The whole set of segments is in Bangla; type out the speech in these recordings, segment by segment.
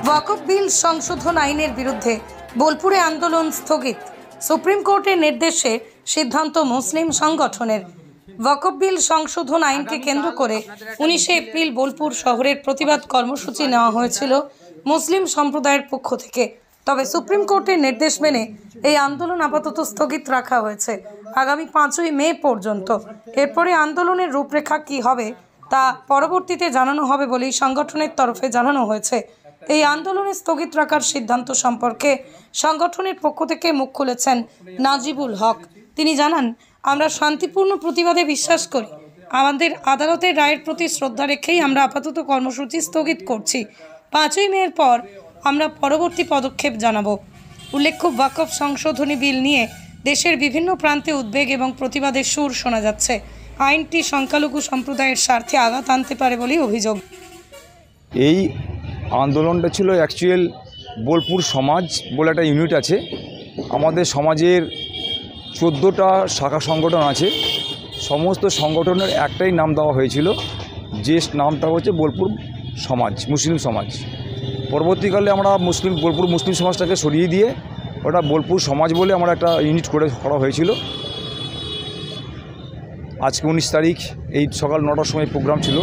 ওয়াকফ বিল সংশোধন আইনের বিরুদ্ধে বোলপুরে আন্দোলন স্থগিত। সুপ্রিম কোর্টের নির্দেশে সিদ্ধান্ত মুসলিম সংগঠনের। ওয়াকফ বিল সংশোধন আইনকে কেন্দ্র করে 19 এপ্রিল বোলপুর শহরের প্রতিবাদ কর্মসূচি নেওয়া হয়েছিল মুসলিম সম্প্রদায়ের পক্ষ থেকে। তবে সুপ্রিম কোর্টের নির্দেশ মেনে এই আন্দোলন আপাতত স্থগিত রাখা হয়েছে আগামী 5ই মে পর্যন্ত। এরপরে আন্দোলনের রূপরেখা কি হবে তা পরবর্তীতে জানানো হবে বলেই সংগঠনের তরফে জানানো হয়েছে। এই আন্দোলনে স্থগিত রাখার সিদ্ধান্ত সম্পর্কে সংগঠনের পক্ষ থেকে মুখ খুলেছেন নাজিবুল হক। তিনি জানান, আমরা শান্তিপূর্ণ প্রতিবাদে বিশ্বাস করি। আমাদের আদালতের রায়ের প্রতি শ্রদ্ধা রেখেই আমরা আপাতত কর্মসূচি স্থগিত করছি। 5ই মের পর আমরা পরবর্তী পদক্ষেপ জানাবো। উল্লেখ্য, ওয়াকফ সংশোধনী বিল নিয়ে দেশের বিভিন্ন প্রান্তে উদ্বেগ এবং প্রতিবাদের সুর শোনা যাচ্ছে। আইনটি সংখ্যালঘু সম্প্রদায়ের স্বার্থে আঘাত আনতে পারে বলেই অভিযোগ। এই আন্দোলনটা ছিল অ্যাকচুয়াল বোলপুর সমাজ বলে একটা ইউনিট আছে। আমাদের সমাজের 14টা শাখা সংগঠন আছে। সমস্ত সংগঠনের একটাই নাম দেওয়া হয়েছিল, যে নামটা হচ্ছে বোলপুর সমাজ, মুসলিম সমাজ। পরবর্তীকালে আমরা বোলপুর মুসলিম সমাজটাকে সরিয়ে দিয়ে ওটা বোলপুর সমাজ বলে আমরা একটা ইউনিট করা হয়েছিল। আজকে 19 তারিখ এই সকাল 9টার সময় প্রোগ্রাম ছিল।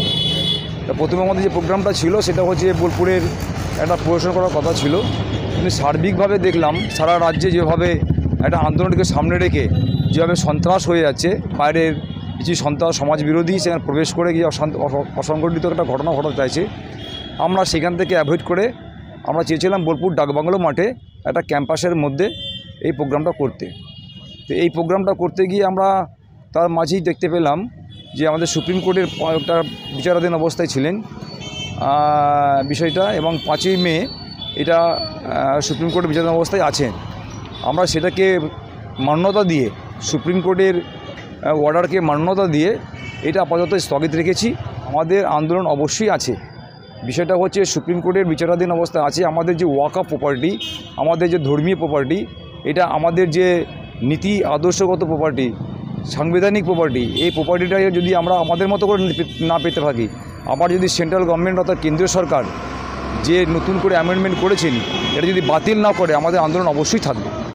প্রথমে আমাদের যে প্রোগ্রামটা ছিল সেটা হচ্ছে বোলপুরের একটা পরিবেশন করার কথা ছিল, কিন্তু সার্বিকভাবে দেখলাম সারা রাজ্যে যেভাবে একটা আন্দোলনকে সামনে রেখে যেভাবে সন্ত্রাস হয়ে যাচ্ছে, বাইরের কিছু সন্ত্রাস সমাজ বিরোধী সেখানে প্রবেশ করে গিয়ে অসংগঠিত একটা ঘটনা ঘটাতে চাইছে। আমরা সেখান থেকে অ্যাভয়েড করে আমরা চেয়েছিলাম বোলপুর ডাকবাংলো মাঠে একটা ক্যাম্পাসের মধ্যে এই প্রোগ্রামটা করতে। তো এই প্রোগ্রামটা করতে গিয়ে আমরা তার মাঝেই দেখতে পেলাম যে আমাদের সুপ্রিম কোর্টের একটা বিচারাধীন অবস্থায় ছিলেন বিষয়টা, এবং 5ই মে এটা সুপ্রিম কোর্টের বিচারাধীন অবস্থায় আছেন। আমরা সেটাকে মান্যতা দিয়ে, সুপ্রিম কোর্টের অর্ডারকে মান্যতা দিয়ে এটা আপাতত স্থগিত রেখেছি। আমাদের আন্দোলন অবশ্যই আছে। বিষয়টা হচ্ছে সুপ্রিম কোর্টের বিচারাধীন অবস্থায় আছে। আমাদের যে ওয়াকফ প্রপার্টি, আমাদের যে ধর্মীয় প্রপার্টি, এটা আমাদের যে নীতি আদর্শগত প্রপার্টি, সাংবিধানিক প্রপার্টি, এই প্রপার্টিটাকে যদি আমরা আমাদের মতো করে না পেতে থাকি, আবার যদি সেন্ট্রাল গভর্নমেন্ট অর্থাৎ কেন্দ্রীয় সরকার যে নতুন করে অ্যামেন্ডমেন্ট করেছেন এটা যদি বাতিল না করে, আমাদের আন্দোলন অবশ্যই থাকবে।